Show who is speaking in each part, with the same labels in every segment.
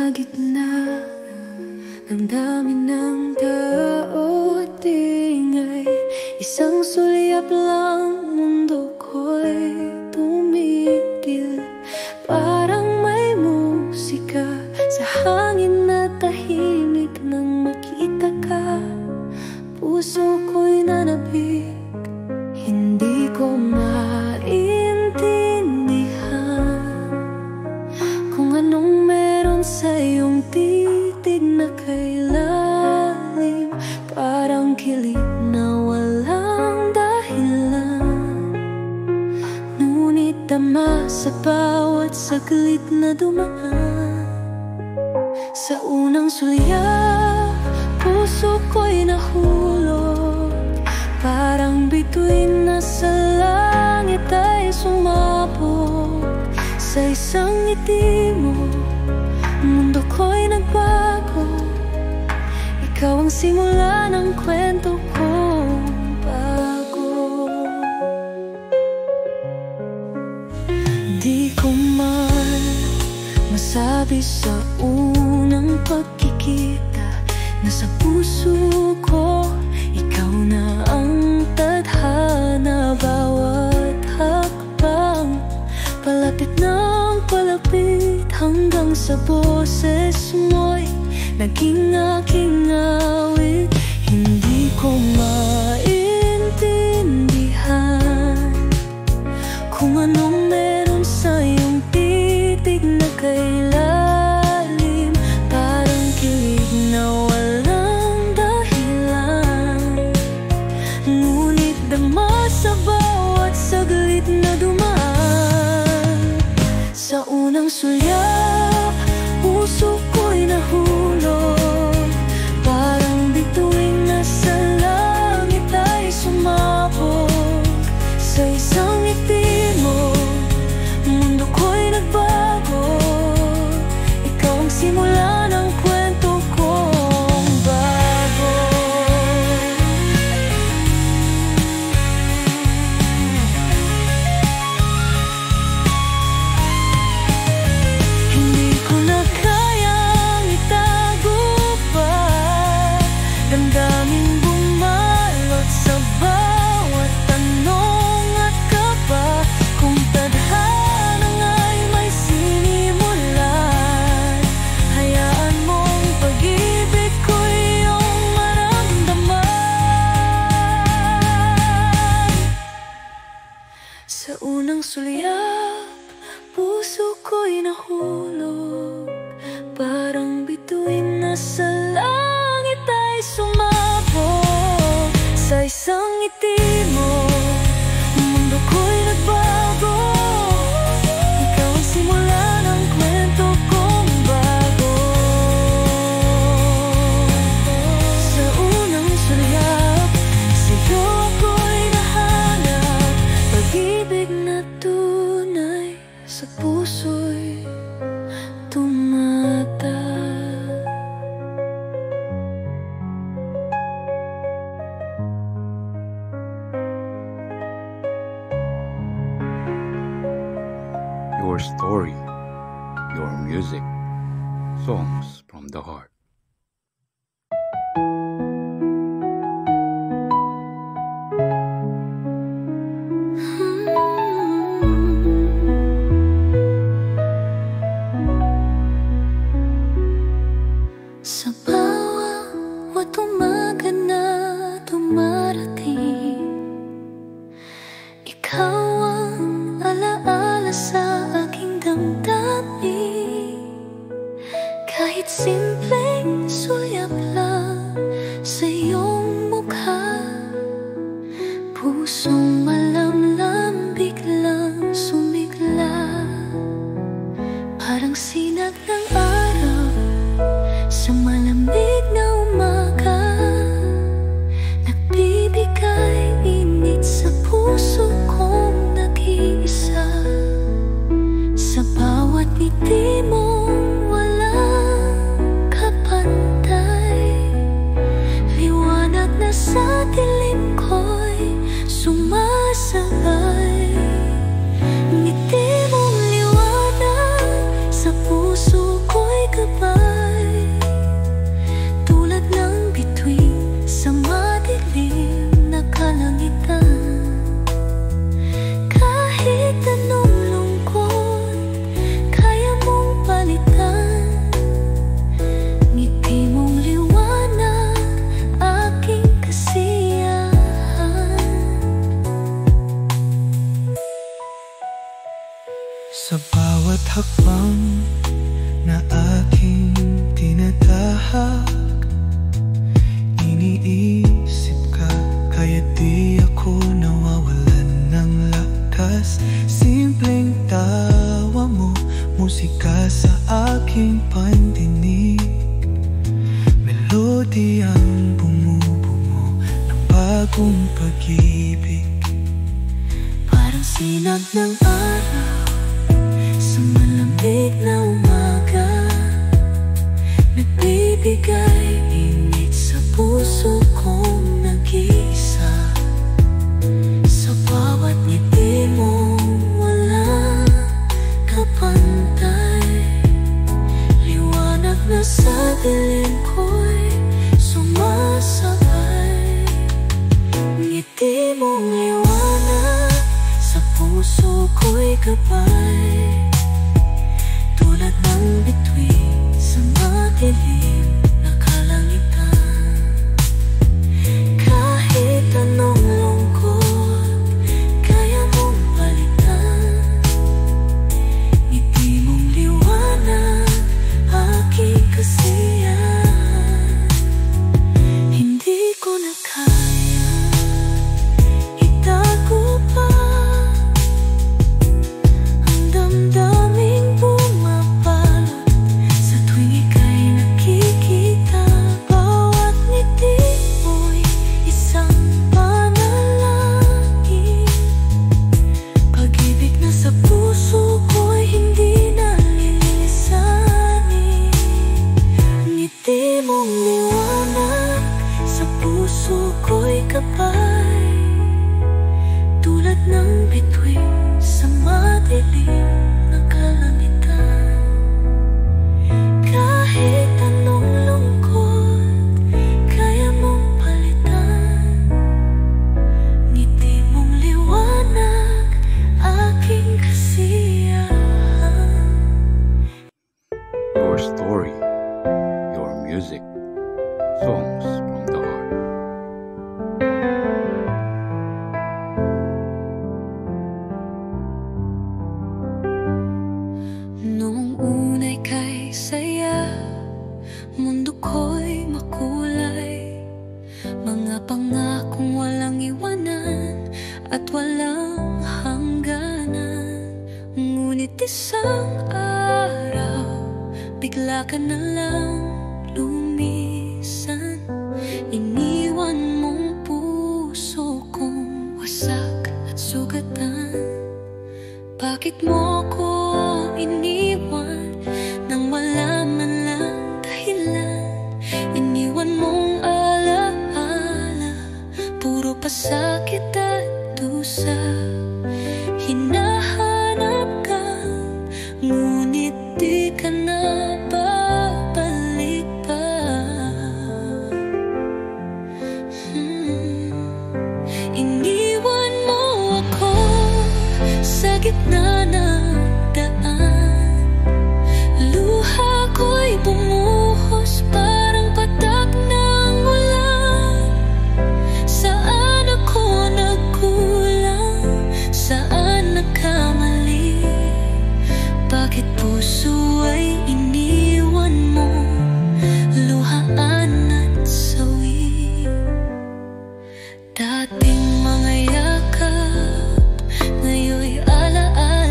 Speaker 1: gitna ng dami ng tao at ingay, isang sulyap lang, mundo ko'y tumigil. Parang may musika sa hangin na tahimik nang makita ka. Puso ko'y nanabik, hindi ko maintindihan kung anong meron sa iyong titig na kay lalim. Parang kilig na walang dahilan, ngunit tama sa bawat saglit na dumaan. Sa unang sulyap, puso ko'y nahulog, parang bituin na sa langit ay sumabog. Sa isang ngiti mo, mundo ko'y nagbago. Ikaw ang simula ng kwento kong bago. Di ko man masabi sa unang pagkikita na sa puso ko ikaw na ang tadhana. Bawat hakbang, palapit ng palapit, hanggang sa boses mo'y naging aking awit. Hindi ko maintindihan kung anong meron sa iyong titig na kay lalim. Parang kilig na walang dahilan, ngunit dama sa bawat saglit na dumaan. Sa unang sulyap, puso ko'y nahulog, parang bituin na sa langit ay sumabog. Sa isang ngiti mo, mundo ko'y nagbago. Ikaw ang simula ng kwento kong bago. Hindi ko na kayang itago pa, damdaming bumalot sa bawat tanong at kaba. Kung tadhana nga'y may sinimulan, hayaan mong pag-ibig ko iyong maramdaman. Sa unang sulyap, puso ko'y nahulog, parang bituin na sa langit ay sumabog. Sa isang ngiti mo, mundo ko'y nagbago. Ikaw ang simula ng kwento kong bago. Sa unang sulyap, sa'yo ako'y nahanap, pag-ibig na tunay sa puso'y tumata.
Speaker 2: Your story, your music, songs from the heart.
Speaker 1: Sa bawat umaga na dumarating, ikaw ang alaala sa aking damdamin. Kahit simpleng sulyap lang sa iyong mukha, pusong malamlam biglang sumigla. Parang sinag ng araw sa malamig na umaga, nagbibigay init sa puso kong nag-iisa. Sa bawat ngiti mong walang kapantay, liwanag na sa dilim ko'y sumasabay. Ngiti mong liwanag sa puso ko'y gabay.
Speaker 3: bagong pag-ibig.
Speaker 1: Parang sinag ng araw sa malamig na umaga, nagbibigay init sa puso kong nag-iisa. Sa bawat ngiti mo walang kapantay, liwanag na sa dilim ko'y sumasabay. Ngiti mong liwanag sa puso ko'y gabay, tulad ng bituin sa madilim na kalangitan. Kahit anong lungkot kaya mong palitan, ngiti mong liwanag aking kasiyahan. Hindi ko na kaya itago pa ang damdaming bumapalot sa tuwing ika'y nakikita. Bawat ngiti mo'y isang panalangin, pag-ibig na sa puso ko'y hindi na lilisanin. Ngiti mong liwanag sa puso ko'y kapay, tulad ng bituin sa madilim na kalangitan. Kahit anong lungkot kaya mong palitan, ngiti mong liwanag aking kasiyahan.
Speaker 2: Your story, your music, songs from the heart.
Speaker 1: Noong unay kay saya, mundo ko'y makulay, mga pangakong walang iwanan at walang hangganan. Ngunit isang araw, bigla ka na lang lumisan. Iniwan mong puso kong wasak at sugatan. Bakit mo ko iniwan nang wala man lang dahilan? Iniwan mong alaala, puro pasakit at dusa. Hinahanap ka, ngunit di ka na babalik pa. Iniwan mo ako sa gitna ng daan, luha ko'y bumuhos parang patak ng ulan. Saan ako nagkulang? Saan nagkamali? Bakit puso ay iniwan mo, luhaan at sawi? Dating mga yakap, ngayon'y alaala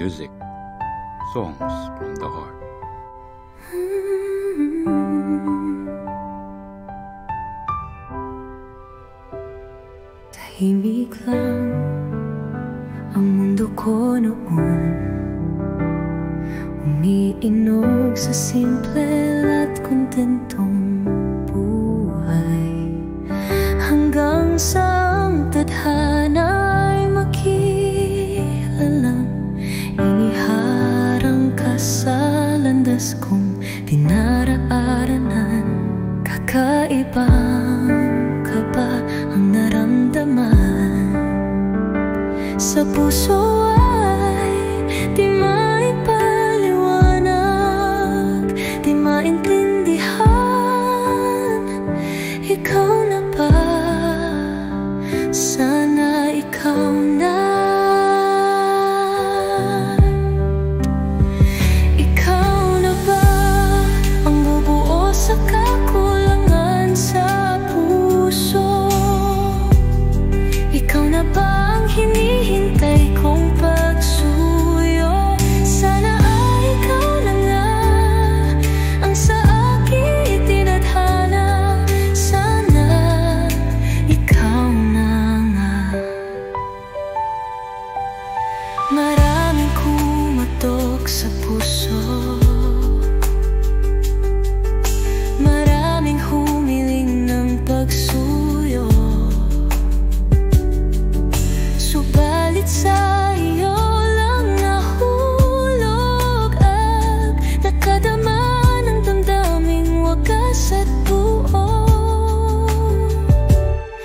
Speaker 2: music, songs from the heart.
Speaker 1: Tahimik lang ang mundo ko noon, umiinog sa simple at kontentong buhay, hanggang sa ang tadhana ay makilalang iniharang ka sa landas kong dinaraaranan. Kakaibang kaba ang naramdaman sa puso ay di maipaliwanag, di maintindihan. Ikaw na ba? Sana ikaw na. Ikaw na ba ang bubuo sa kakulangan sa puso? Ikaw na ba ang hinihintay kong pagsuyo? Sana ay ikaw na nga ang sa akin itinadhana. Sana ikaw na nga. Maraming kumatok sa puso, maraming humiling ng pagsuyo, subalit sa iyo lang nahulog at nakadama ng damdaming wagas at buo.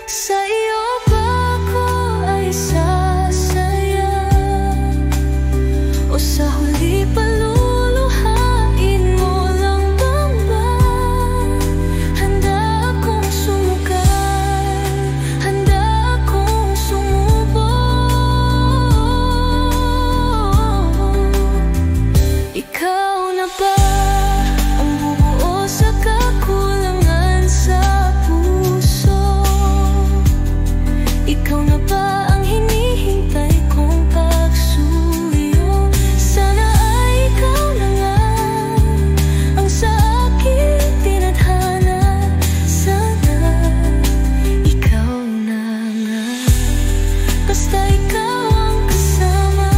Speaker 1: Sa iyo ba ako ay sasaya, o sa huli paluluhain mo lang bang ba? Handa akong sumukal, handa akong sumubok. Ikaw na ba ang bubuo sa kakulangan sa puso? Ikaw na ba ang hinihintay kong pagsuyo? Sana ay ikaw na nga ang sa akin tinadhana. Sana ikaw na nga, basta ikaw ang kasama,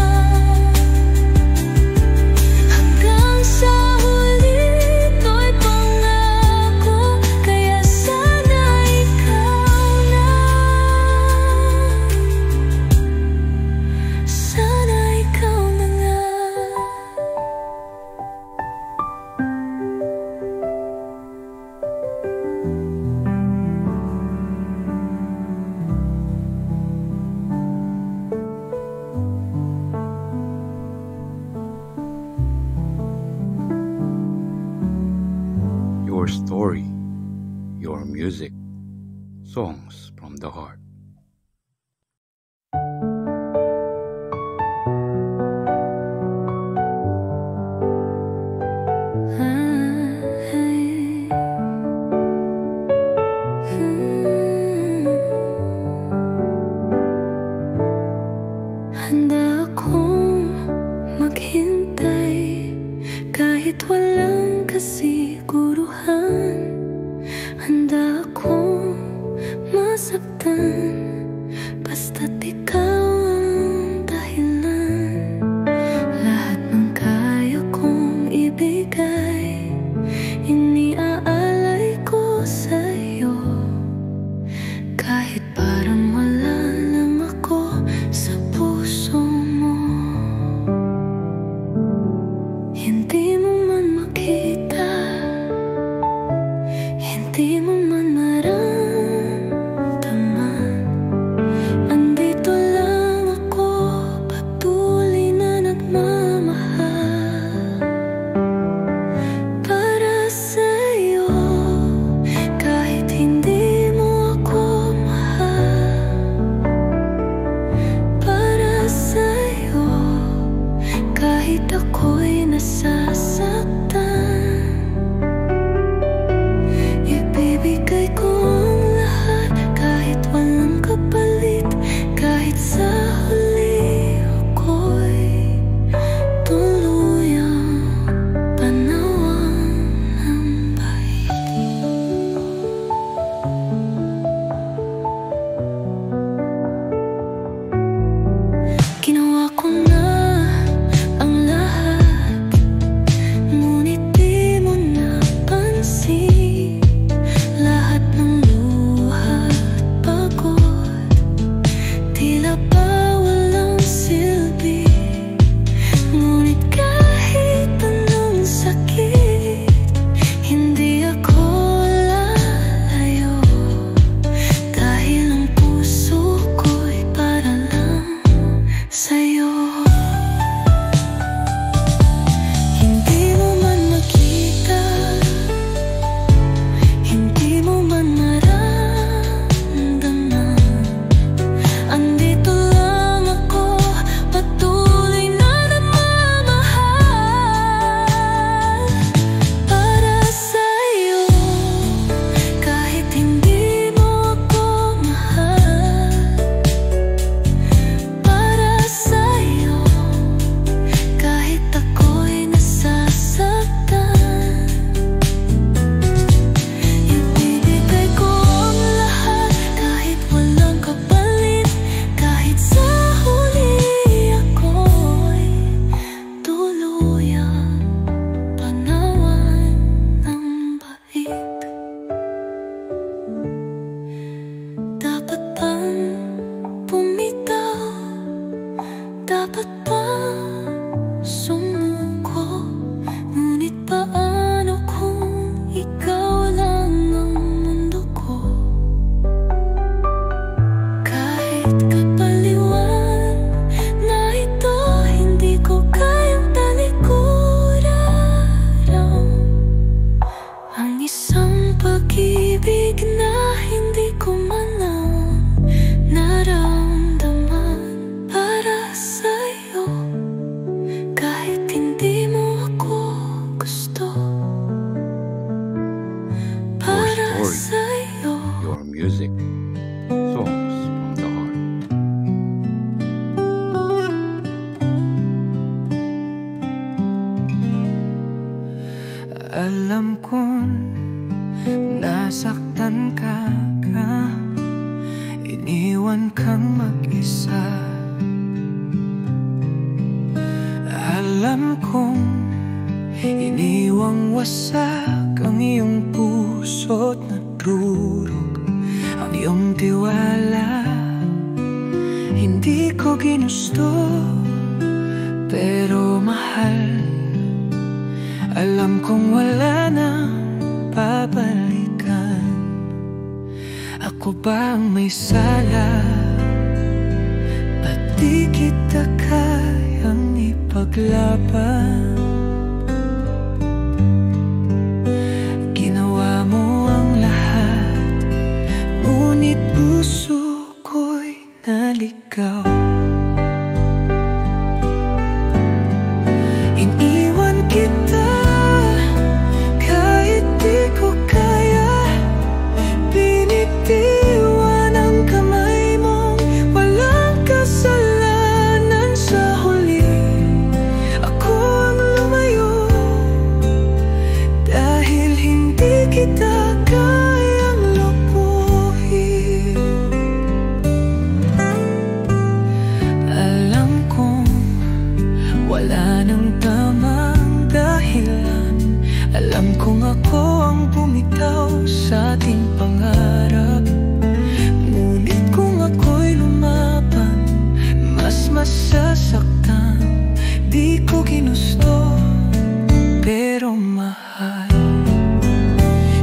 Speaker 1: hanggang sa huli ito'y pangako. Kaya sana ikaw na, sana ikaw na nga.
Speaker 2: Your story, your music, songs from the heart.
Speaker 1: Handa akong maghintay kahit walang kasiguruhan. Handa akong masaktan basta't ikaw ang dahilan. Lahat ng kaya kong ibigay iniaalay ko sa'yo, kahit parang wala lang ako sa puso mo. Hindi mo man makita pa sumuko. Ngunit paano kung ikaw lang ang mundo ko? Kahit kapaliwan na ito, hindi ko kayang talikuran ang isang pag-ibig na hindi ko man lang naramdaman para sa'yo. Kahit hindi mo ako gusto, para
Speaker 2: Your story,
Speaker 1: sa'yo.
Speaker 2: your music, songs from the heart.
Speaker 3: Alam kong nasaktan ka, iniwan kang mag-isa. Alam kong iniwang wasak ang iyong puso't nadurog ang iyong tiwala. Hindi ko ginusto, pero mahal. Alam kong wala nang babalikan. Ako ba ang may sala? Ba't di kita kayang ipaglaban? Ginawa mo ang lahat, ngunit puso ko'y naligaw. Iniwan kita kahit di ko kaya. Binitiwan ang kamay mong walang kasalanan. Sa huli ako ang lumayo, dahil hindi kita kayang lukuhin. Alam kong wala nang tamang dahilan. Alam kong ako ang bumitaw sa ating pangarap. Ngunit kung ako'y lumaban, mas masasaktan. Di ko ginusto, pero mahal.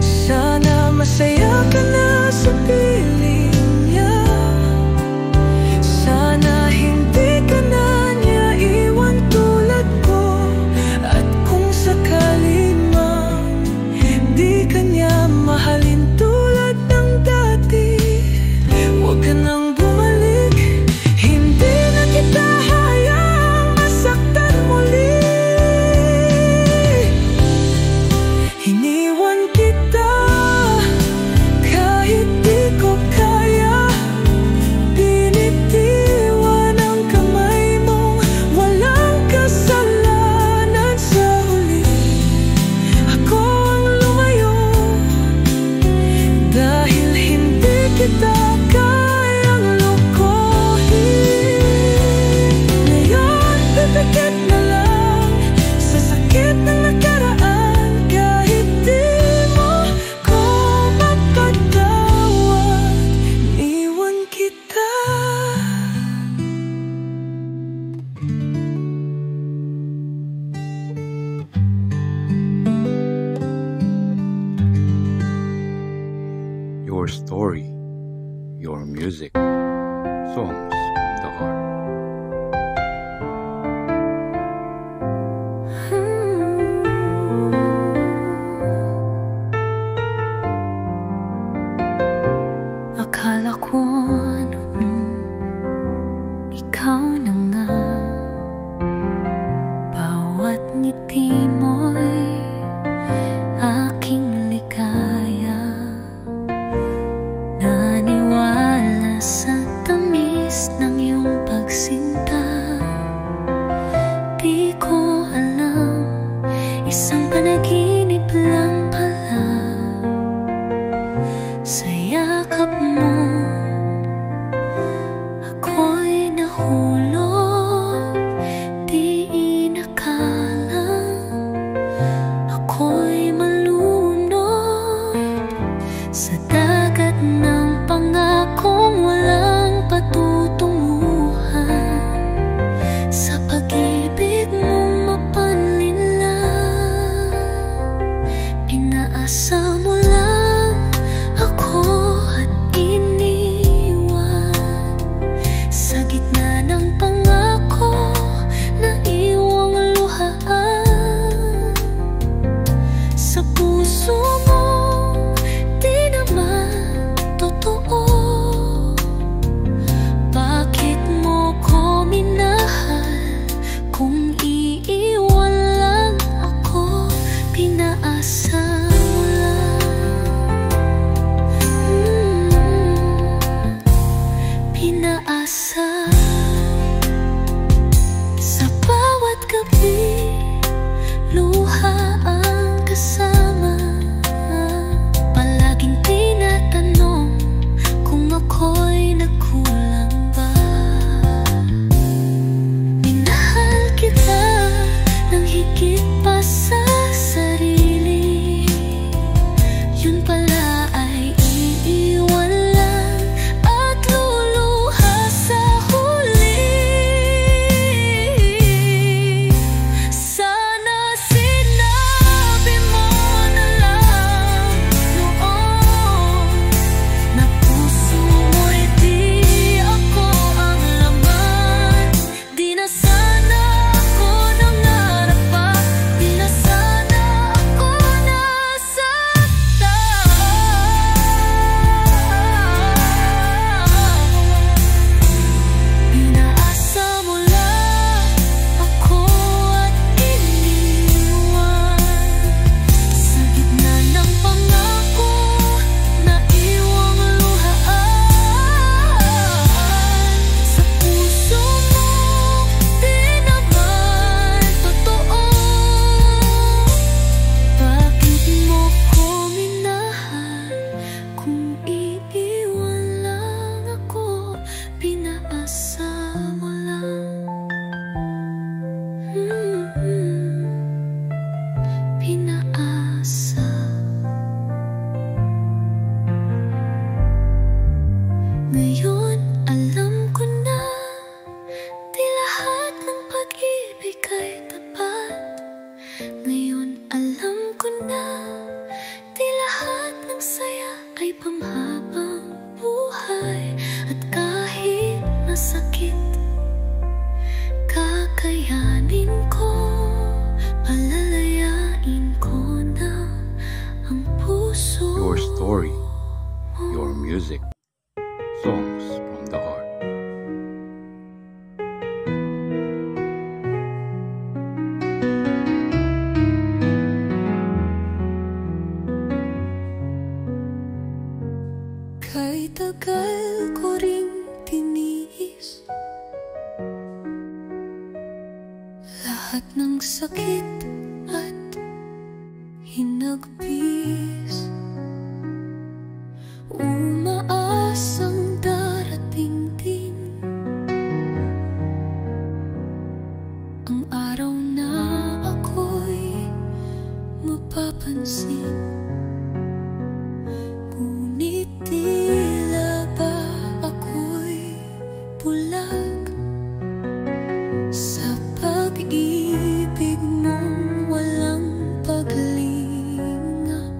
Speaker 3: Sana masaya ka na sa piling niya. Sana hindi ka na niya iwan tulad ko. At kung sakali man di ka niya mahalin tulad ng dati, huwag ka nang bumalik. Hindi na kita hayang masaktan muli. Iniwan kita kahit di ko kaya. Binitiwan ang kamay mong walang kasalanan. Sa huli ako ang lumayo, dahil hindi kita kayang lukuhin. Ngayon pipikit na lang sa sakit ng nakaraan. Kahit di mo ko mapatawad, iniwan kita.
Speaker 2: Your story, your music, songs from the heart.
Speaker 1: Akala ko noon ikaw na nga. Bawat ngiti mo'y aking ligaya. Naniwala sa tamis ng iyong pagsinta. Di ko alam, isang panaginip lang pala. Sa yakap mo ako'y nahulog. Di inakala ako'y malunod sa dagat ng pangakong walang patutunguhan. Sa
Speaker 3: lahat ng sakit at hinagpis, umaasang darating din ang araw na ako'y mapapansin. Ngunit tila ba ako'y bulag sa pag-ibig mong walang paglingap.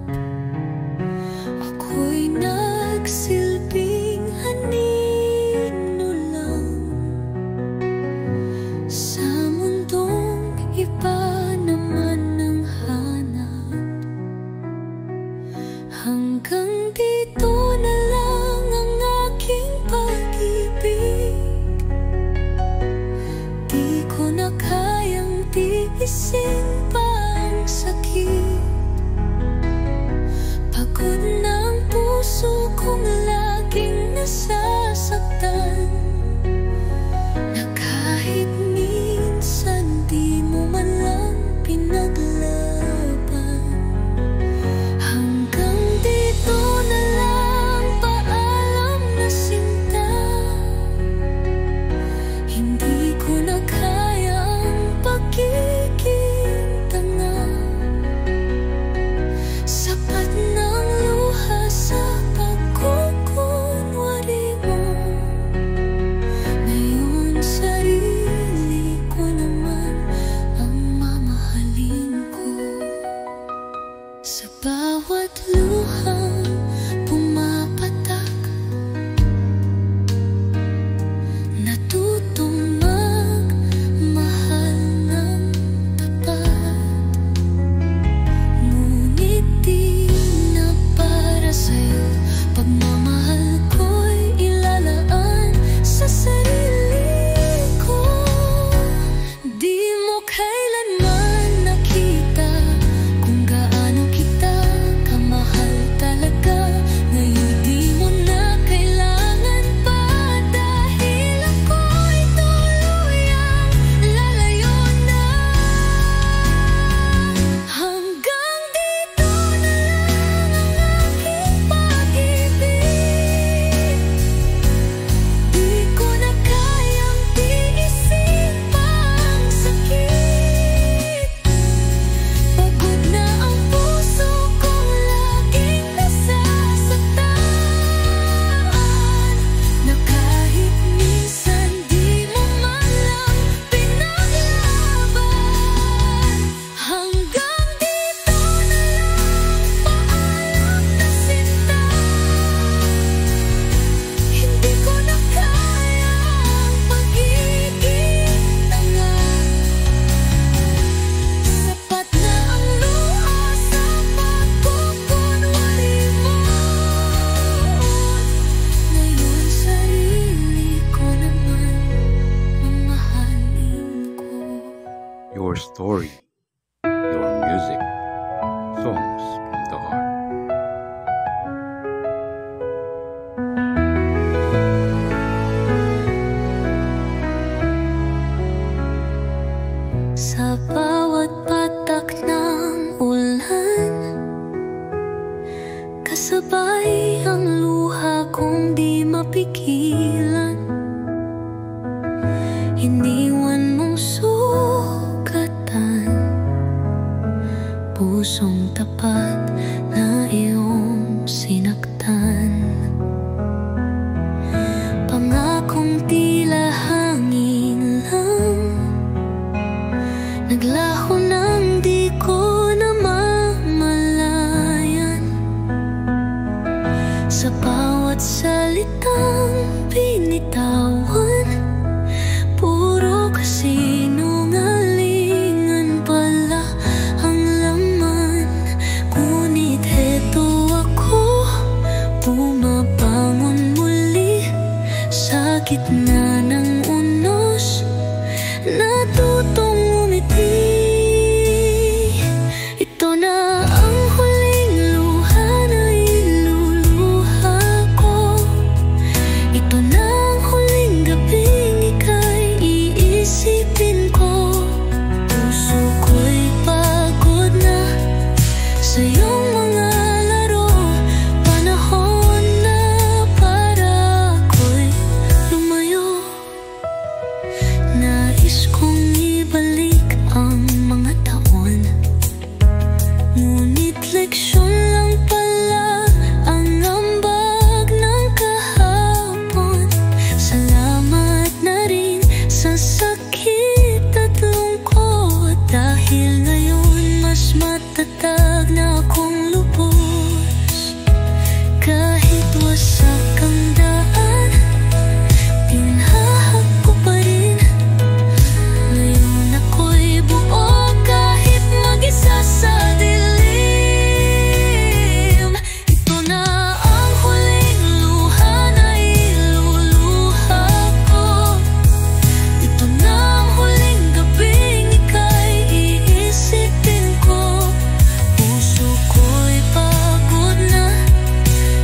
Speaker 3: Ako'y nagsilbing anino lang sa mundong iba naman ng hanap. Hanggang dito na lang ang aking pag-ibig. Di ko na kayang tiisin pa ang sakit. Pagod na ang puso kong laging nasasaktan, na kahit minsan di mo man lang pinaglaban. Hanggang dito na lang, paalam na sinta. Hindi ko na kayang pagiging tanga. Sapat ng luha sa pagkukunwari mo. Ngayon sarili ko naman ang mamahalin ko. Sa bawat luhang pumapatak, natutong magmahal ng tapat. Ngunit di na para sa'yo pagmamahal ko'y ilalaan sa sarili ko. Di mo kailanman nakita kung gaano kita kamahal talaga. Ngayon di mo na kailangan pa, dahil ako'y tuluyang lalayo na. Hanggang dito na lang ang aking pag-ibig. Di ko na kayang tiisin pa ang sakit. Pagod na ang puso kong laging nasasaktan, na kahit minsan di mo man lang pinaglaban. Hanggang dito na lang, paalam na sinta. Hindi ko na kayang pagiging tanga. Sapat na ang luha sa pagkukunwari mo. Ngayon sarili ko naman mamahalin ko.
Speaker 2: Your story, your music, songs from the heart.
Speaker 3: Sa bawat patak ng ulan, kasabay ang luha kong di mapigilan. Iniwan mong sugatan, pusong tapat na iyong sinaktan. Pangakong tila hangin lang, naglaho nang di ko namamalayan. Sa bawat salitang binitawan, puro kasinungalingan pala ang laman. Ngunit heto ako, bumabangon muli sa gitna ng unos, natutong umiti.
Speaker 1: Dahil ngayon mas matatag na akong lubos. Kahit wasak ang daan, tinahak ko pa rin. Ngayon ako'y buo kahit mag-isa sa dilim. Ito na ang huling luha na iluluha ko. Ito na ang huling gabing ika'y iisipin ko. Puso ko'y pagod na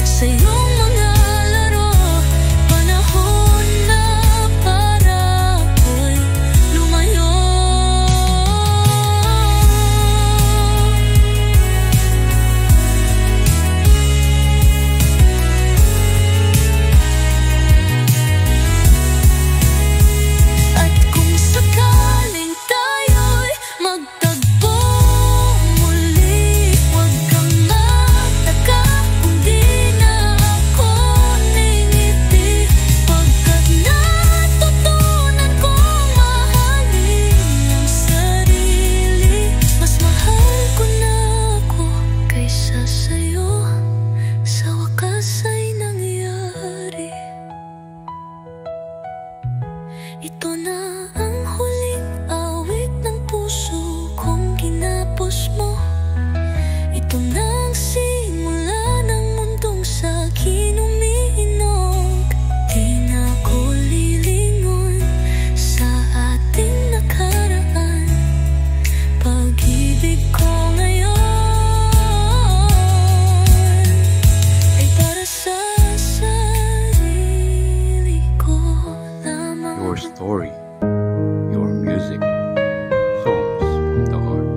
Speaker 1: sa iyong mga laro. Panahon na para ako'y lumayo. At kung sakaling tayo'y magtagpo muli, huwag kang magtaka kung di na ako ningiti. Pagkat natutunan kong mahalin ang sarili. Mas mahal ko na ako kaysa sa'yo. Sa wakas ay nangyari. Ito na ang huling awit ng puso kong ginapos mo. Ito na ang simula ng mundong sa'kin umiinog. Di na ako lilingon sa ating nakaraan. Pag-ibig ko ngayon ay para sa sarili ko lamang.
Speaker 2: Your story, your music, songs from the heart.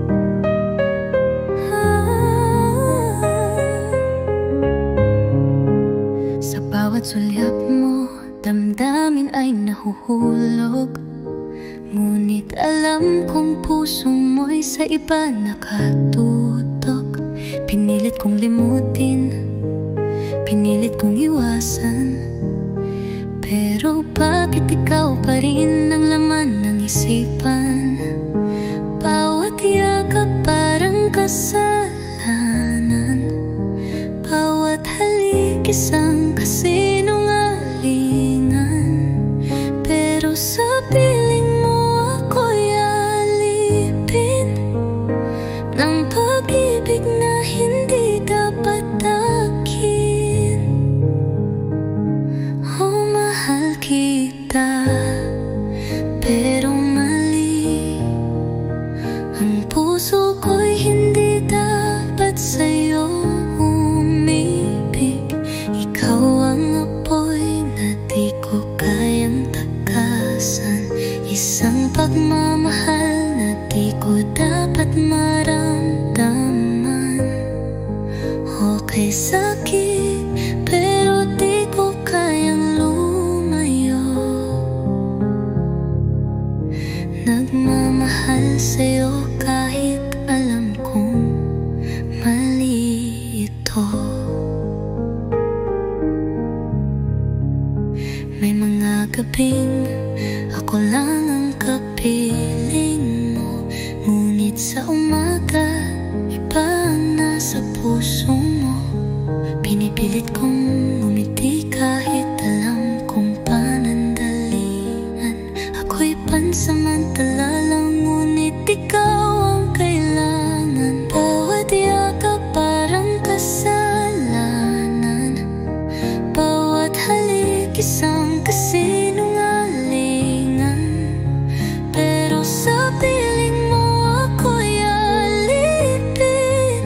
Speaker 1: Sa bawat sulyap mo, damdamin ay nahuhulog. Ngunit alam kong puso mo'y sa iba nakatutok. Pinilit kong limutin, pinilit kong iwasan. Pero bakit ikaw pa rin ang laman ng isipan? Bawat yakap parang kasalanan. Bawat halik isang kasinungalingan. Pero sa piling mo ako'y alipin ng pag-ibig na hindi dapat akin. Oh, mahal kita, pero mali. Ang puso ko'y hindi dapat sa'yo umibig. Ikaw ang apoy na di ko kayang takasan. Isang pagmamahal na di ko dapat maramdaman. Okay, sakit, pero di ko kayang lumayo. Nagmamahal sa'yo kahit alam kong mali ito. May mga gabing ako lang ang kapiling mo. Ngunit sa umaga, iba ang nasa puso mo. Pinipilit kong ngumiti kahit alam kong panandalian. Ako'y pansamantala lang, ngunit ikaw ang kailangan. Bawat yakap parang kasalanan. Bawat halik isang kasinungalingan. Pero sa piling mo ako'y alipin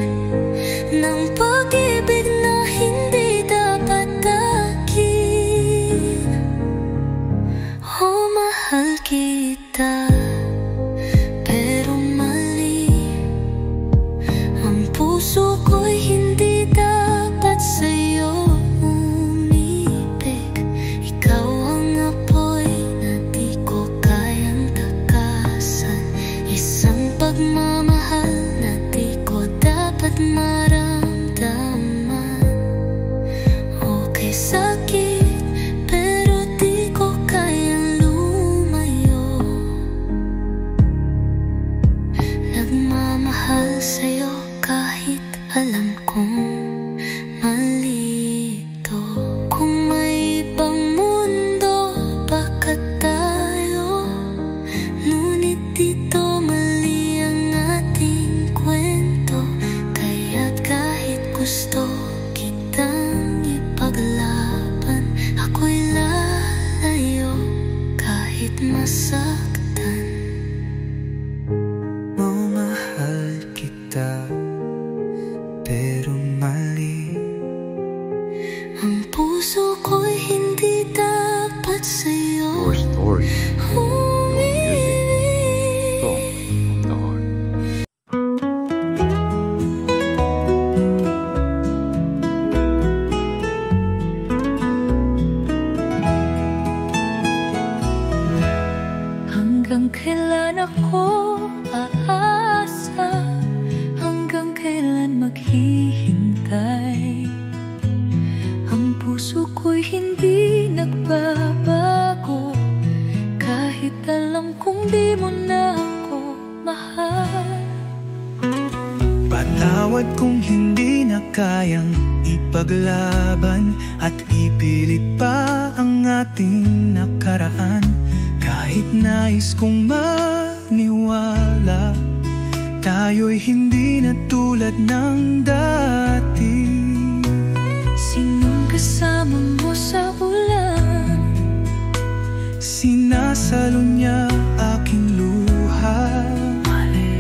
Speaker 1: ng pag-ibig na hindi dapat akin. Oh, mahal kita, pero mali. Ang puso ko'y hindi dapat sa'yo umibig. Ikaw ang apoy na di ko kayang takasan. Isang pagmamahal na di ko dapat maramdaman. Okay, sakit, pero di ko kayang lumayo. sa'yo kahit alam kong mali ito. Kung may ibang mundo, bakit tayo? Ngunit dito mali ang ating kwento. Kaya't kahit gusto kitang ipaglaban, ako'y lalayo kahit masaktan.
Speaker 3: Mahal kita, pero mali.
Speaker 1: Ang puso ko'y hindi dapat sa'yo
Speaker 2: Your story, your music,
Speaker 1: umibig.
Speaker 2: songs from the heart.
Speaker 1: Hanggang kailan ako aasa? Hanggang kailan maghihintay? Ang puso ko'y hindi nagbabago, kahit alam kong di mo na ako mahal.
Speaker 3: Patawad kung hindi na kayang ipaglaban at ipilit pa ang ating nakaraan. Kahit nais kong maniwala, tayo'y hindi na tulad ng dati.
Speaker 1: Sinong kasama mo sa ulan?
Speaker 3: Sinasalo niya aking luha.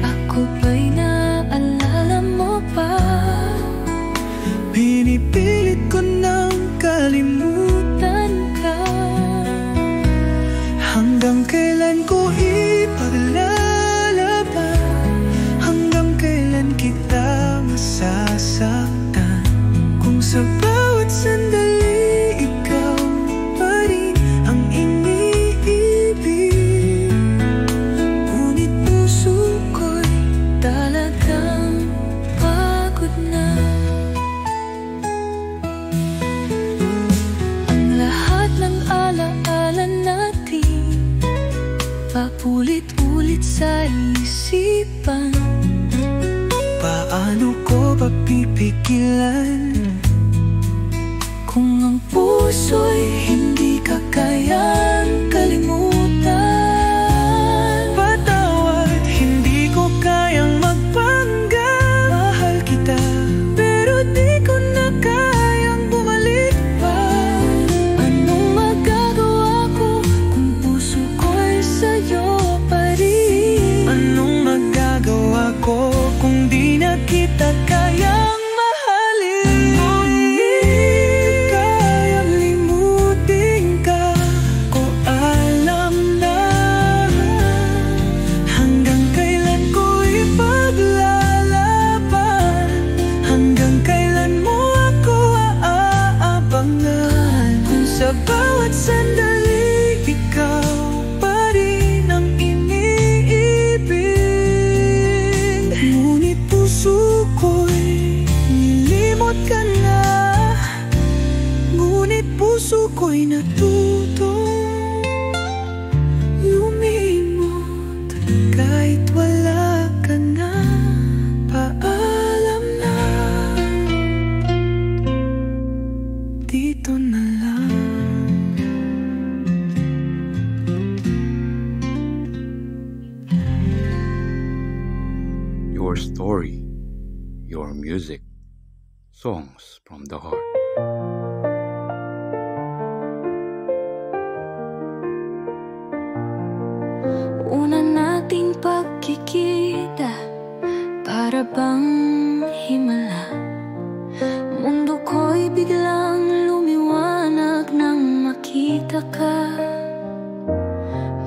Speaker 1: Ako ba'y naaalala mo pa?
Speaker 3: Pinipilit ko nang kalimutan ka. Hanggang kailan ko ipaglalaban? Hanggang kailan kita masasaktan? Kung sa bawat sandali ikaw pa rin ang iniibig, ngunit puso ko'y talagang pagod na. Ang lahat ng alaala natin paulit-ulit sa isipan. Paano ko ba pipigilan
Speaker 1: Kung ang puso'y hindi ka kayang kalimutan?
Speaker 3: Patawad, hindi ko kayang magpanggap. Mahal kita, pero di ko na kayang bumalik pa.
Speaker 1: Anong magagawa ko kung puso ko'y sa'yo pa rin?
Speaker 3: Anong magagawa ko kung di na kita kayang mahalin? Kayang limutin ka, ko alam na. Hanggang kailan ko ipaglalaban? Hanggang kailan mo ako aabangan? Kung sa bawat sandali ikaw pa rin ang iniibig, ngunit puso ko'y nilimot ka na. Ngunit puso ko'y natutong lumimot kahit wala ka na. Paalam na, dito na lang.
Speaker 2: Your story, your music, songs from the heart.
Speaker 1: Una nating pagkikita, para bang himala. Mundo ko'y biglang lumiwanag nang makita ka.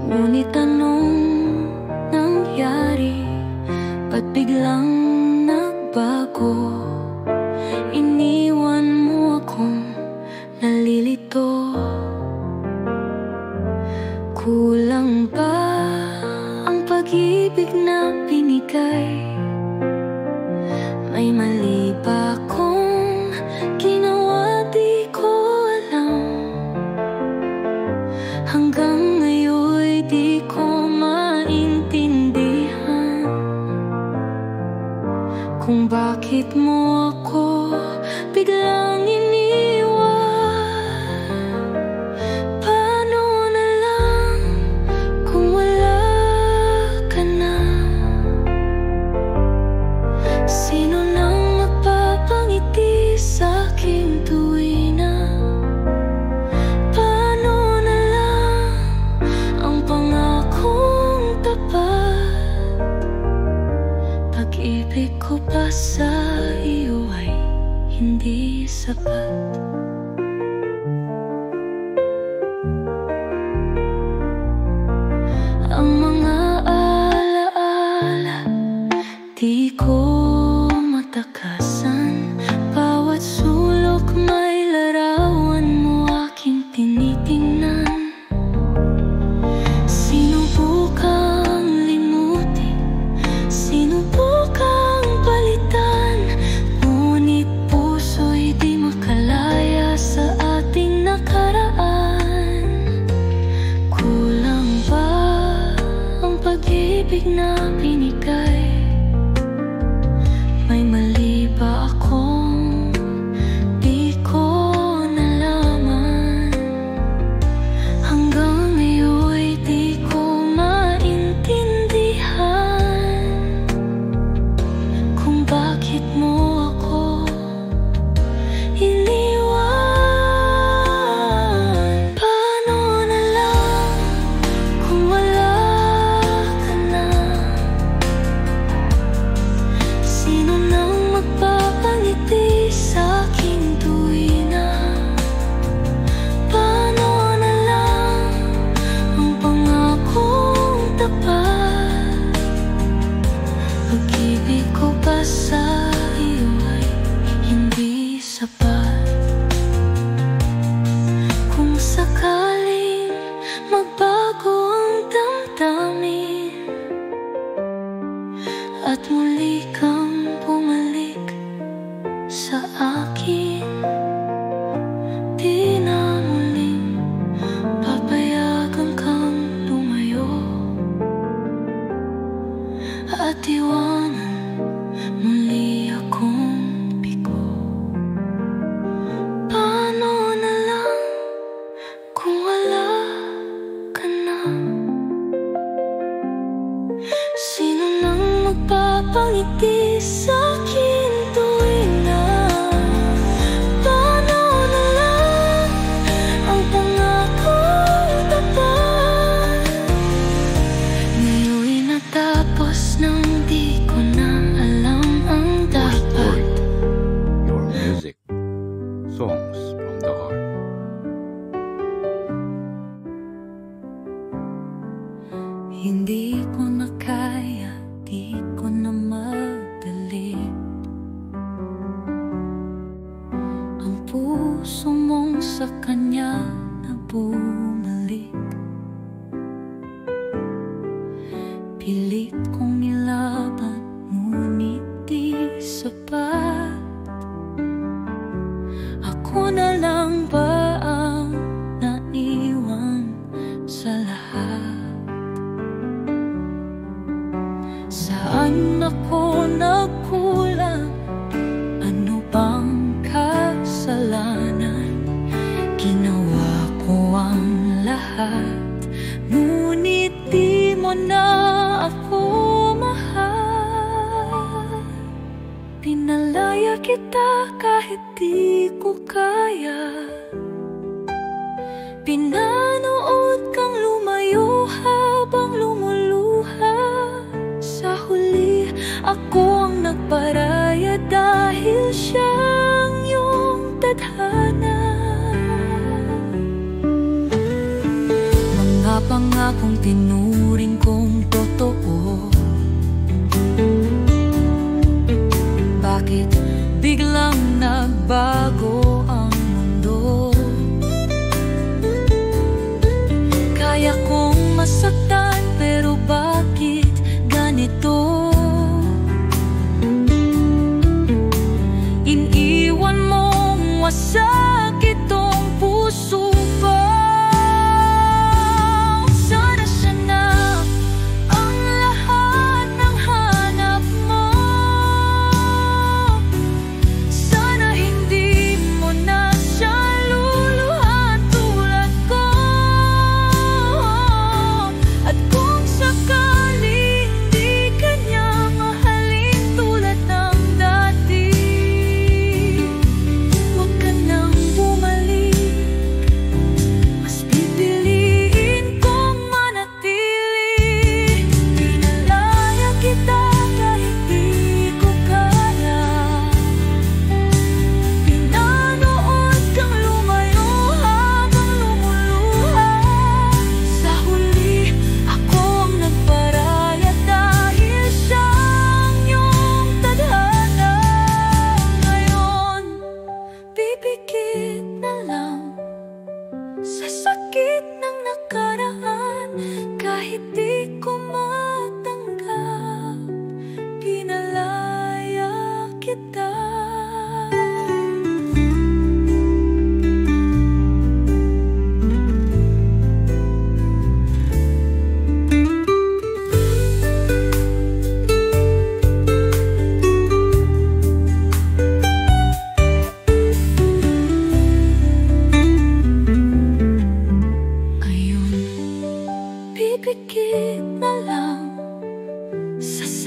Speaker 1: Ngunit anong nangyari? Ba't biglang nagbago? Iniwan mo akong nalilito. Kulang ba ang pag-ibig na binigay? May mali ba akong ginawa, di ko alam. Hanggang ngayon'y di ko maintindihan.
Speaker 3: kung bakit mo ako biglang iniwan. Paano na lang kung wala ka na? Sino nang magpapangiti sa aking tuwina? Paano na lang ang pangakong tapat? Pag-ibig ko pa sa iyo ay hindi sapat. Ang mga alaala di ko matakasan. Bawat sulok may larawan mo aking tinitingnan. Sinubukang limutin, sinubukang palitan, ngunit puso'y di makalaya sa ating nakaraan. Kulang ba ang pag-ibig na binigay? May mali ba akong di ko nalaman? Hanggang ngayon'y di ko maintindihan kung bakit mo ako iniwan. Paano na lang kung wala ka na? Sino nang magpapangiti sa aking tuwina? Paano na lang ang pangakong tapat? Pag-ibig ko pa sa iyo ay hindi sapat. Kung sakaling magbago ang damdamin at muli kang bumalik sa akin, di na muling papayagan kang lumayo at iwanan muli akong bigo. Paano na lang kung wala ka na? Sino nang magpapangiti sa akin tuwing na? Paano na lang ang pangakong tapat? Ngayon'y natapos nang di ko na alam ang dapat.
Speaker 2: Your music, songs from the heart.
Speaker 3: Hindi ko na kaya, di ko na madali ang puso mong sa kanya na bumalik. Pilit kong ilaban, ngunit di sapat. Ako na lang ba ang naiwan sa lahat? Saan ako nagkulang? Ano bang kasalanan? Ginawa ko ang lahat, ngunit di mo na ako mahal. Pinalaya kita kahit di ko kaya. Pinanood kang lumayo habang lumuluha. Sa huli, ako ang nagparaya dahil siyang iyong tadhana. Mga pangakong tinuring kong totoo, bakit biglang nagbago ang mundo? Kaya kong masaktan, pero bakit ganito? Iniwan mong wasak itong puso ko. Sana siya na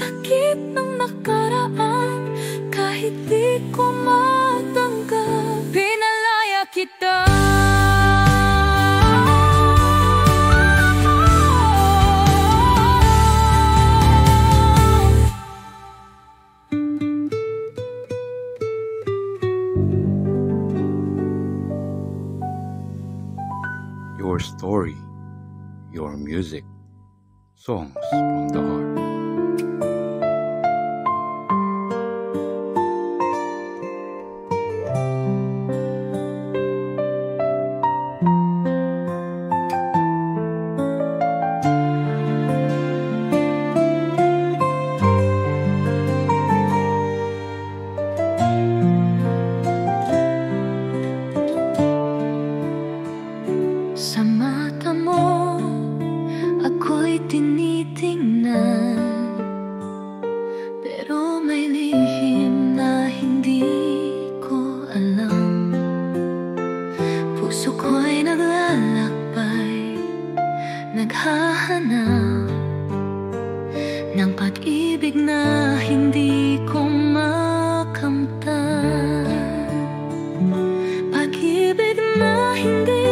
Speaker 3: sakit ng nakaraan, kahit di ko matanggap, pinalaya kita.
Speaker 2: Your story, your music, songs from the heart.
Speaker 1: Sa mata mo, ako'y tinitingnan, pero may lihim na hindi ko alam. Puso ko'y naglalakbay, naghahanap ng pag-ibig na hindi ko makamtan. Pag-ibig na hindi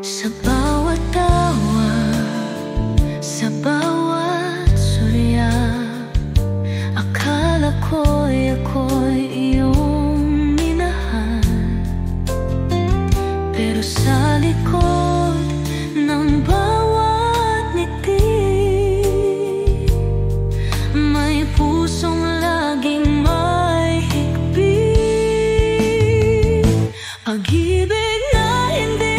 Speaker 1: sa bawat tawa, sa bawat surya, akala ko'y iyong minahal. Pero sa likod ng bawat ngiti, may pusong laging may higpit. Pag-ibig na hindi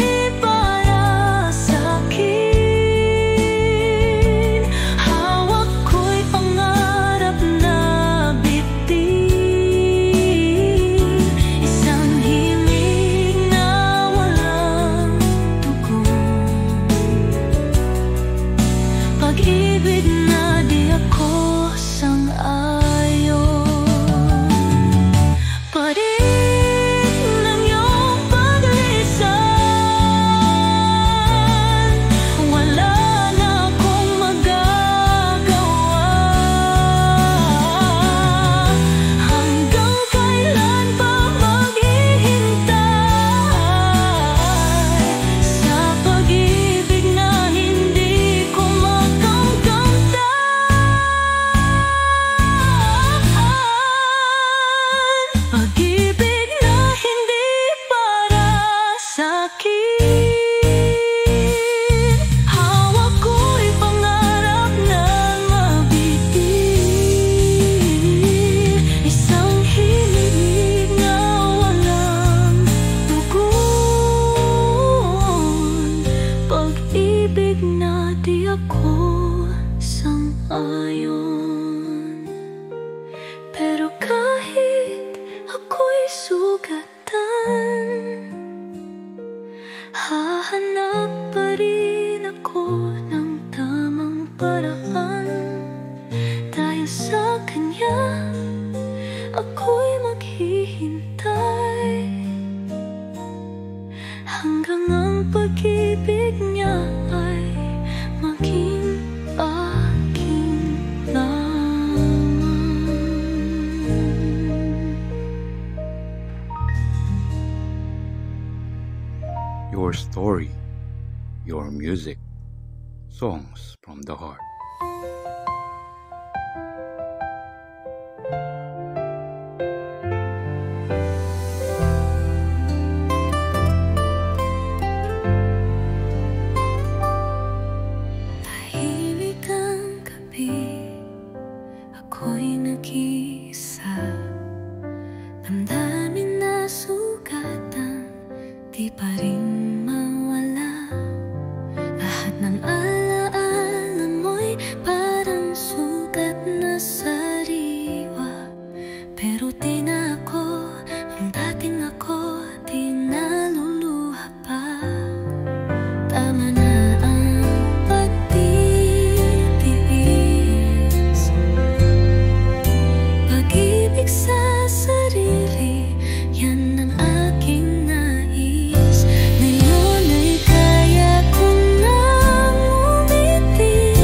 Speaker 1: sang-ayon. Pero kahit ako'y sugatan, hahanap pa rin ako ng tamang paraan. Dahil sa kanya, ako'y maghihintay hanggang ang pag-ibig niya ay maging akin lamang.
Speaker 2: Your story, your music, songs from the heart.
Speaker 1: Ako'y nag-iisa, damdamin na sugatan, di pa rin mawala. Lahat ng alaala mo'y mabuti na ako. Ang dating ako di naluluha pa. Tama na ang pagtitiis, pag-ibig sa sarili, yan ang aking nais. Ngayon ay kaya ko nang umiti.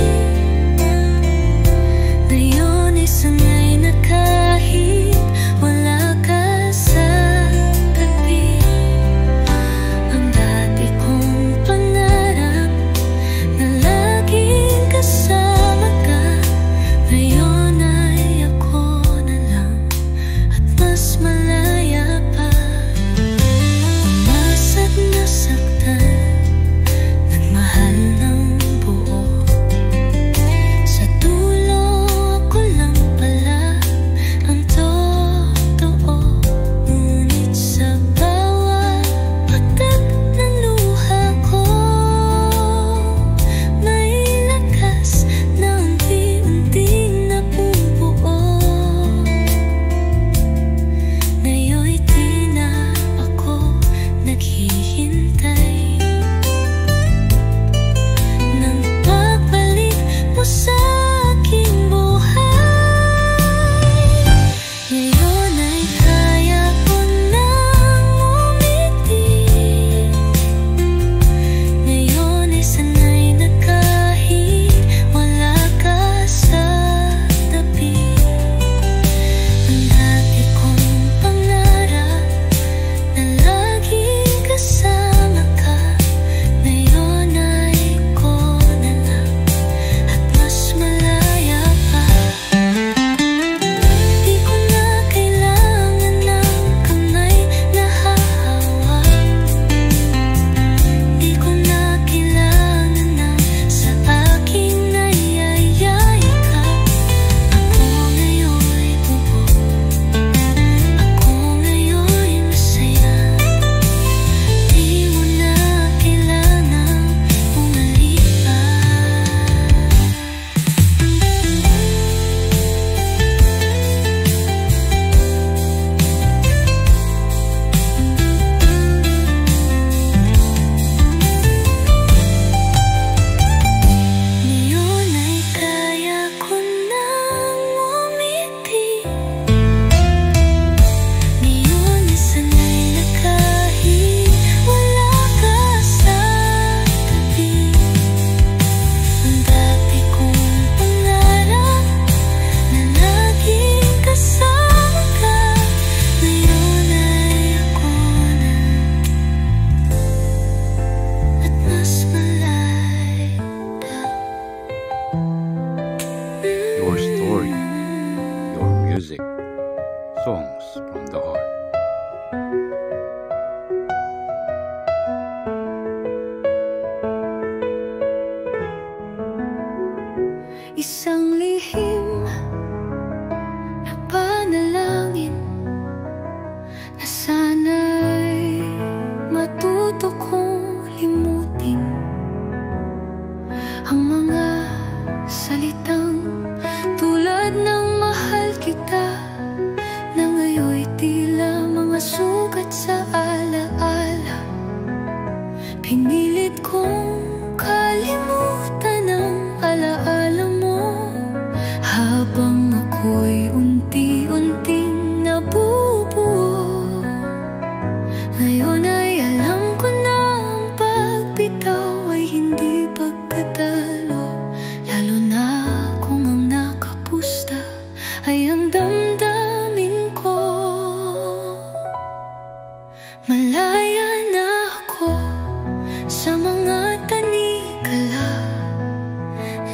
Speaker 1: Ngayon ay sanay na kahit wala ka sa tabi. Ang dati kong pangarap na laging kasama ka, ngayon ay ako na lang at mas malaya pa. Umasa't nasaktan, nagmahal ng buo. Sa dulo ako lang pala ang totoo. Ngunit sa bawat pagtag ng luha ko, may lakas na unti-unting nabubuo. Ngayon'y di na ako naghihintay ng pagbalik mo sa aking buhay. Ngayon ay kaya ko nang umiti. Ngayon ay sanay na kahit wala ka sa tabi. Ang dati kong pangarap na laging kasama ka, ngayon ay ko na lang at mas malaya pa. Di ko na kailangan ng kamay na hahawak. Di ko na kailangan ng sa aking nayayakap. Ako ngayon'y buo, ako ngayon'y masaya. Di mo na kailangan bumalik pa. Ngayon ay kaya ko nang umiti. Ngayon ay sanay na kahit wala ka sa tabi. Ang dati kong pangarap na laging kasama ka, ngayon ay ako na at mas malaya pa.
Speaker 2: Your story, your music, songs from the heart.
Speaker 1: Isang lihim na panalangin na sana'y matuto kong limutin ang mga salitang tulad ng mahal kita, na ngayon'y tila mga sugat sa alaala. Pinilit kong kalimutan ang alaala mo habang ako'y unti-unting nabubuo. Ngayon ay alam ko na ang pagbitaw ay hindi pagkatalo, lalo na kung ang nakapusta ay ang damdamin ko. Malaya na ako sa mga tanikala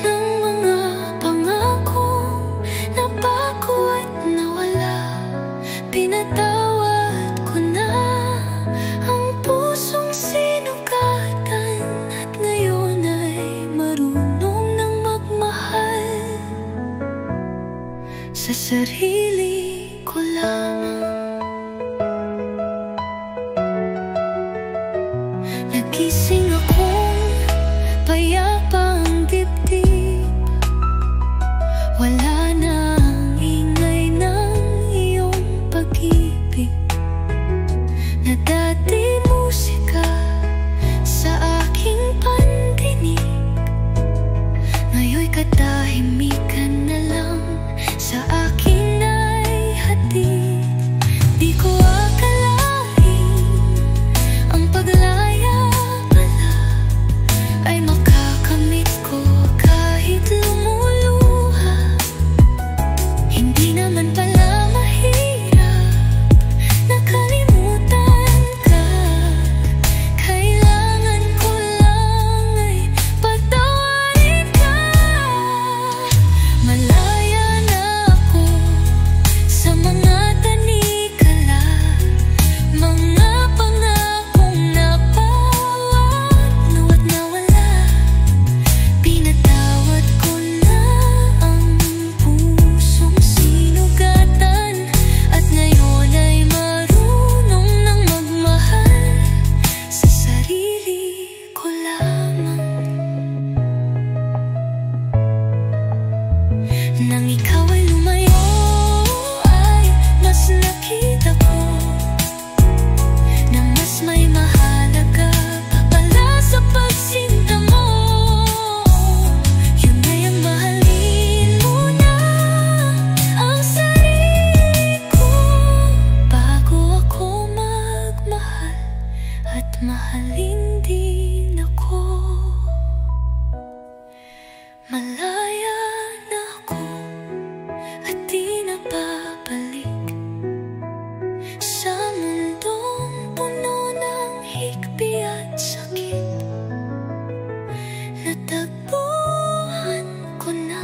Speaker 1: ng mga pangakong nabago at nawala. Pinatawad ko na ang pusong sinugatan at ngayon ay marunong nang magmahal sa sarili ko lamang. Nagising akong payapang dibdib, wala na ang ingay ng iyong nakita ko na mas may mahalaga pa pala sa pagsinta mo. Yun ay ang mahalin muna ang sarili ko bago ako magmahal at mahalin din ako. Malaya na ako at di na babalik sa mundong puno ng higpi at sakit. Natagpuan ko na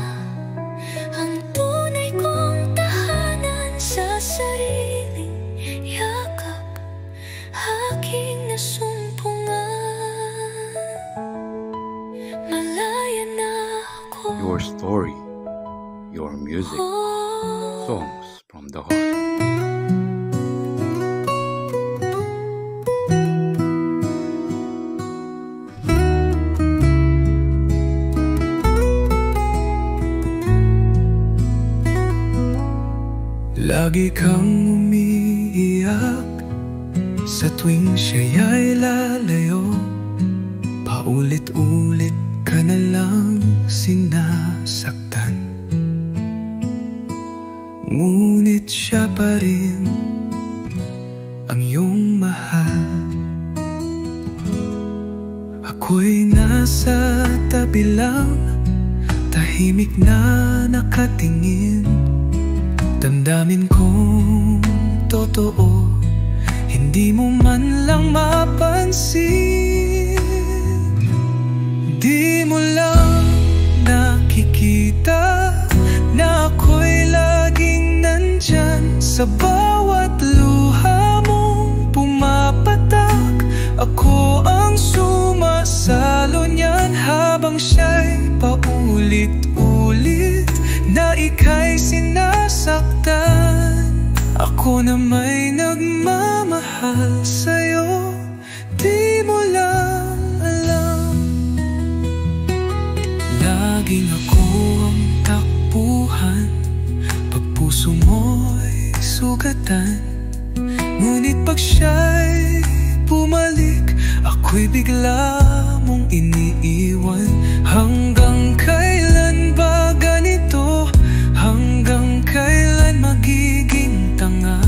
Speaker 1: ang tunay kong tahanan sa sariling yakap, aking nasumpungan. Malaya na ako.
Speaker 2: Your story, your music, songs from the heart.
Speaker 3: Lagi kang umiiyak sa tuwing siya'y lalayo. Paulit-ulit ka na lang sinasaktan, ngunit siya pa rin ang iyong mahal. Ako'y nasa tabi lang, tahimik na nakatingin. Damdamin kong totoo, hindi mo man lang mapansin. Di mo lang nakikita na ako'y laging nandyan sa bawat luha mong pumapatak. Ako ang sumasalo niyan habang siya'y paulit-ulit na ika'y sinasaktan. Ako na may nagmamahal sa'yo, di mo lang alam. Laging ako ang takbuhan pag puso mo'y sugatan, ngunit pag siya'y bumalik, ako'y bigla mong iniiwan. Hanggang kailan ba ganito? Hanggang kailan magiging tanga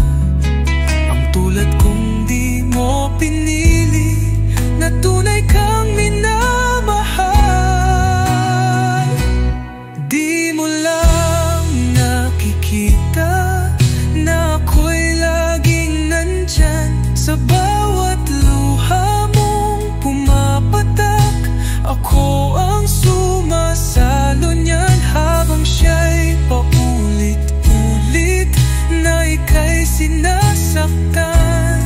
Speaker 3: ang tulad kong di mo pinili na tunay kang minamahal? Di mo lang nakikita na ako'y laging nandyan sa bawat luha mong pumapatak. Ako ang sumasalo niyan habang siya'y paulit-ulit na ika'y sinasaktan.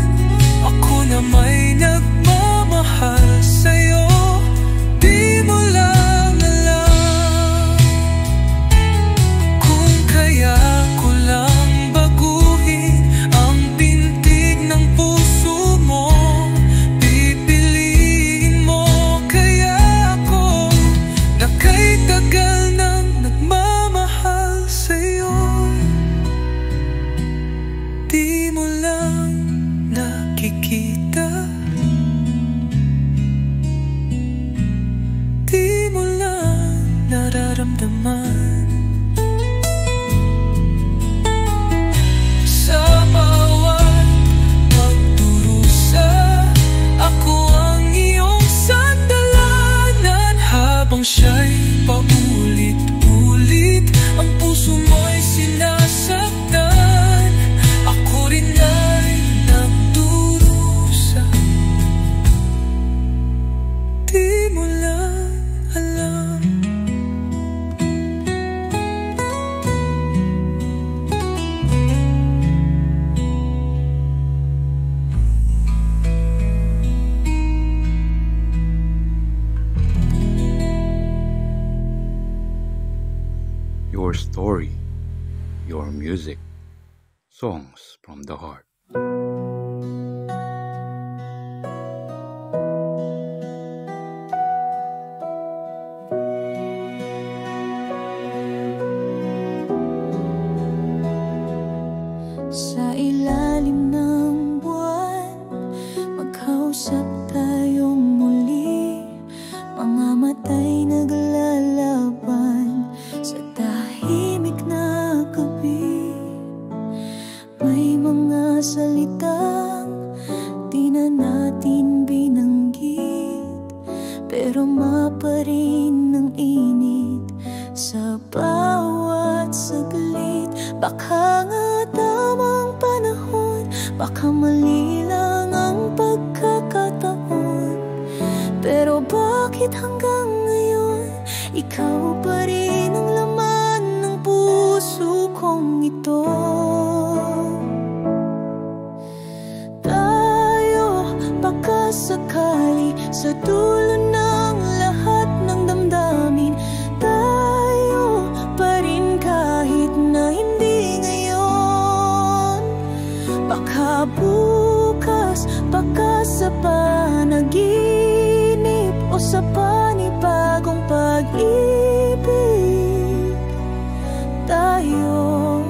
Speaker 3: Ako na may nagmamahal sa'yo, di mo lang alam. Kung kaya ko lang baguhin ang pintig ng puso mo, pipiliin mo kaya ako na kay tagal nang nagmamahal sa'yo. Di mo lang nakikita, di mo lang nararamdaman. Sa bawat pagdurusa, ako ang iyong sandalanan habang siya'y paulit-ulit ang puso mo'y sinasaktan. Ako rin ay nagdurusa, di mo lang alam.
Speaker 2: Your story, your music, songs from the heart.
Speaker 1: Sa ilalim
Speaker 3: Baka mali lang ang pagkakataon, pero bakit hanggang ngayon ikaw pa rin ang laman ng puso kong ito? Tayo, baka sakali sa dulo ng lahat ng damdamin, tayo pa rin kahit na hindi ngayon. Baka bukas, baka sa panaginip o sa panibagong pag-ibig, tayo,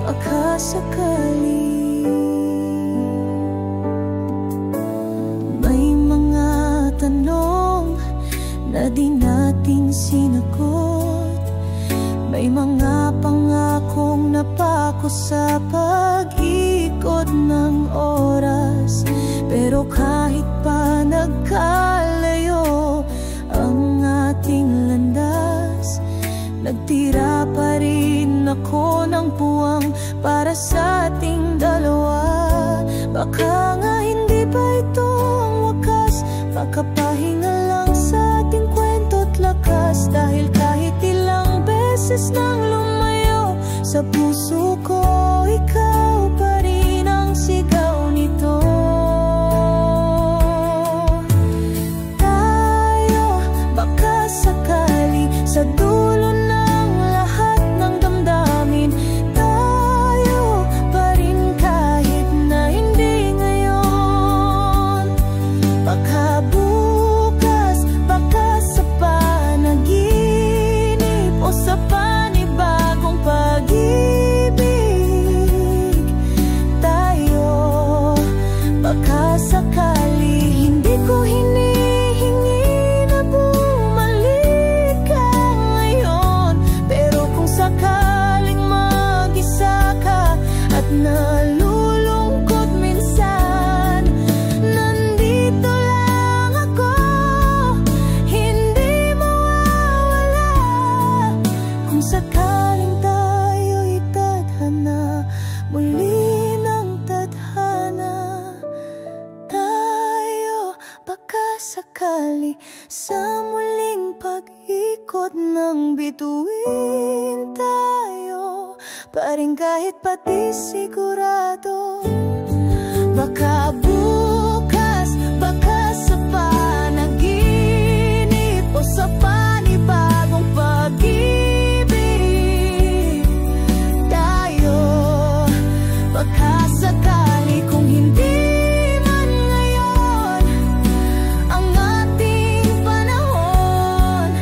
Speaker 3: baka sakali. May mga tanong na di natin sinagot, may mga pangakong napako sa pag-ikot ng oras, pero kahit pa nagkalayo ang ating landas, nagtira pa rin ako ng puwang para sa ating dalawa. Baka nga hindi pa ito ang wakas, makapahinga lang sa ating kwento't lakas, dahil kahit ilang beses nang lumayo sa puso ko, ikaw pa rin ang sigaw nito. Tayo, baka sakali sa dulo ng lahat ng damdamin, tayo pa rin kahit na hindi ngayon. Baka bukas, baka sa panaginip o sa panibagong pag-ibig, tayo, baka sakali. Hindi ko hinihingi na bumalik ka ngayon, pero kung sakaling mag-isa ka at nalulungkot minsan, nandito lang ako, hindi mawawala. Kung sakaling tayo'y tadhana, muli ng tadhana, tayo, baka sakali sa muling pag-ikot ng bituin, tayo pa rin kahit pati sigurado. Baka bukas, baka sa panaginip o sa panibagong pag-ibig, tayo, baka sakali. Kung hindi man ngayon ang ating panahon,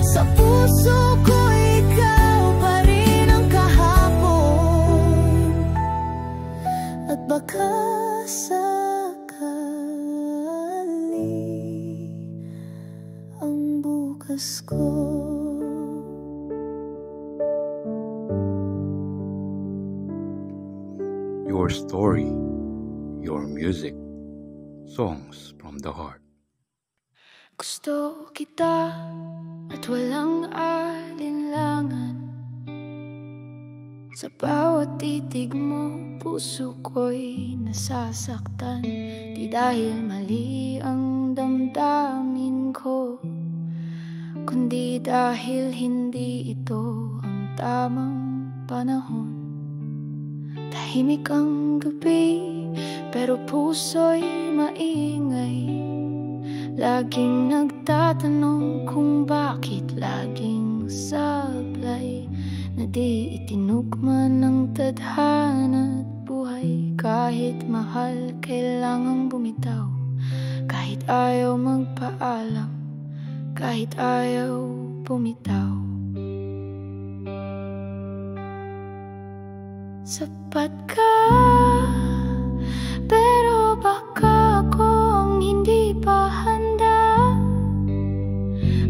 Speaker 3: sa puso ko ikaw pa rin ang kahapon, at baka sakali ang bukas ko.
Speaker 2: Your story, your music, songs from the heart.
Speaker 3: Gusto kita at walang alinlangan, sa bawat titig mo puso ko'y nasasaktan. Di dahil mali ang damdamin ko, kundi dahil hindi ito ang tamang panahon. Tahimik ang gabi, pero puso'y maingay, laging nagtatanong kung bakit laging sablay, na di itinugma ng tadhana't buhay. Kahit mahal, kailangang bumitaw, kahit ayaw magpaalam, kahit ayaw bumitaw. Sapat ka, pero baka akong hindi pa handa,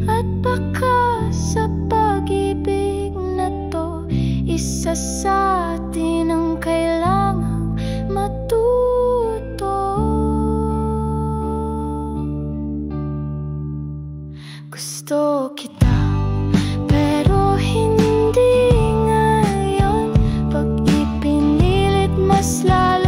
Speaker 3: at baka sa pag-ibig na to, isa sa atin ang kailangang matuto. Gusto kita, pero hindi ngayon. Pag ipinilit mas lalo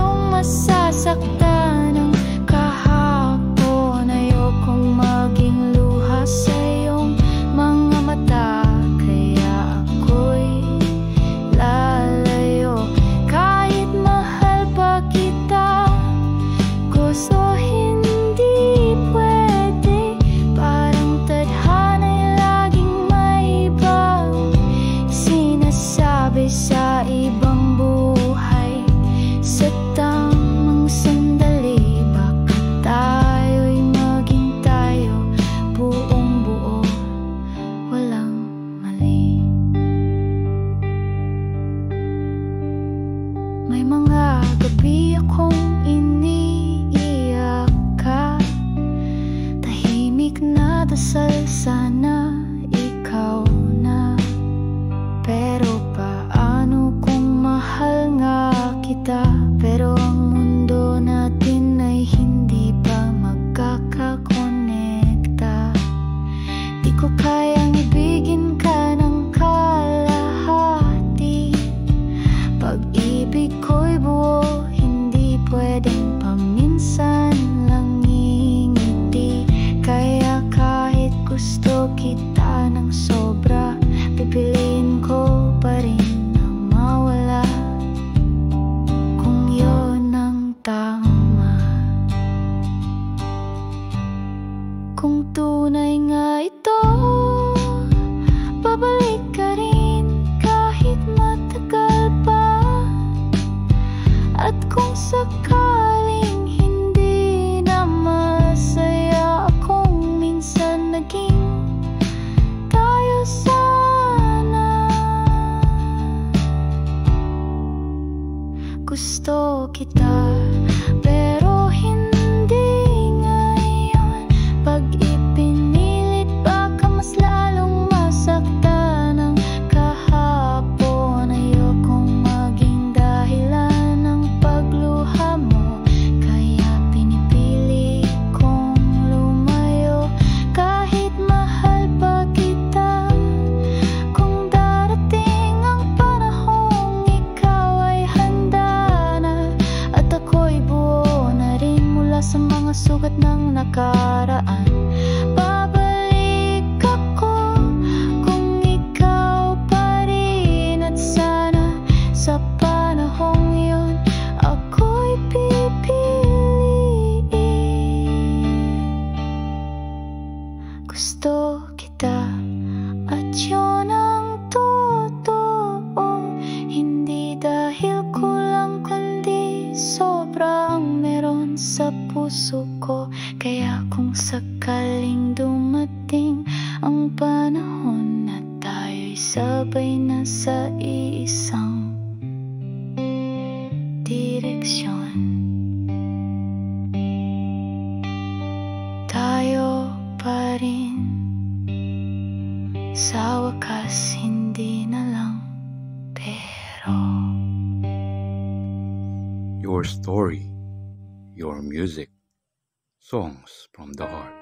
Speaker 1: pero ang mundo natin ay hindi pa magkakakonekta. Di ko kayang ibigin ka ng kalahati. Pag-ibig ko'y buo, hindi pwedeng paminsan lang ngingiti. Kaya kahit gusto kita ng sobra, pipiliin ko pa rin na mawala kung yun ang tama. Kung tunay nga ito, babalik ka rin kahit matagal pa. At kung sakaling hindi na masaya akong minsan naging tayo sana. Gusto kita pero hindi ngayon. Pag ipinilit baka mas lalong masaktan ang kahapon. Ayokong maging dahilan ng pagluha mo, kaya pinipili kong lumayo. Kahit mahal pa kita, kung darating ang panahong ikaw ay handa na, at ako'y buo na rin mula sa mga sugat ng nakaraan, babalik ako kung ikaw pa rin. At sana sa panahong yun ako'y pipiliin. Gusto kita at yun ang totoo, hindi dahil kulang kundi sobrang meron sa puso ko. Kaya kung sakaling dumating ang panahon na tayo'y sabay na sa iisang direksyon, tayo pa rin sa wakas, hindi na lang pero.
Speaker 2: Your story, your music, songs from the heart.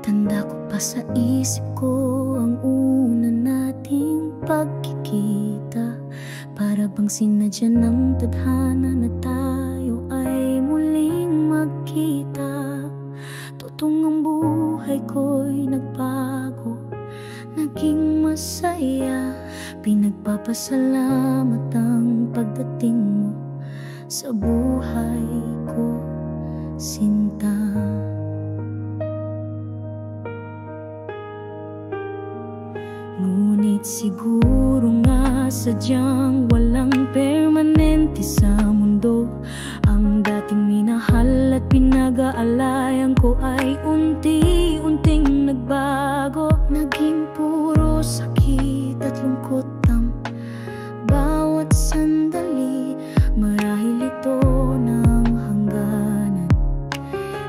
Speaker 1: Tanda ko pa sa isip ko ang una nating pagkikita. Para bang sinadya ng tadhana na tayo ay muling magkita. Totong ang buhay ko'y nagbago, naging masaya. Pinagpapasalamat ang pagdating mo sa buhay ko, sinta. Ngunit siguro nga sadyang walang permanente sa mundo. Ang dating minahal at pinag-aalayan ko ay unti-unting nagbago. Naging puro sakit at lungkot ang bawat sandali. Marahil ito ng hangganan,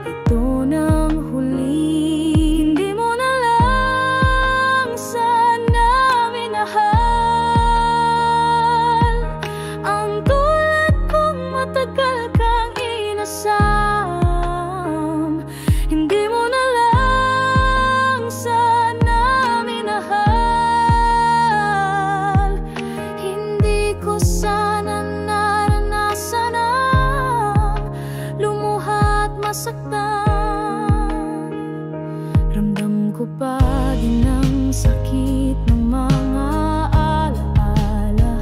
Speaker 1: ito ng huli. Hindi mo na lang sana minahal ang tulad kong matagal kang inasam. Hindi mo na lang sana minahal. Hindi ko sana naranasan ang lumuha at masaktan. Ramdam ko pa din ang sakit ng mga alaala.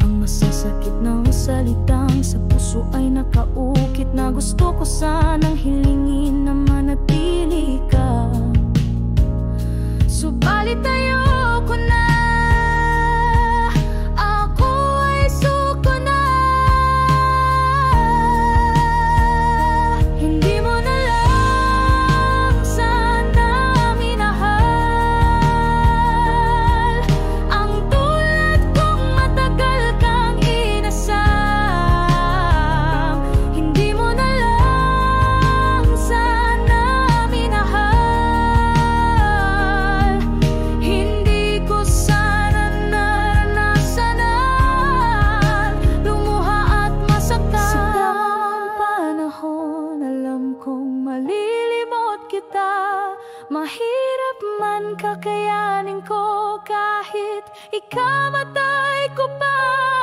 Speaker 1: Ang masasakit ng salitang sa puso ay nakaukit na gusto ko sanang hilingin na manatili ka. Subalit ayoko na, ako ay suko na. Hindi mo na lang sana minahal ang tulad kong matagal kang inasam. Hindi mo na lang sana kita. Mahirap man kakayanin ko kahit ikamatay ko pa.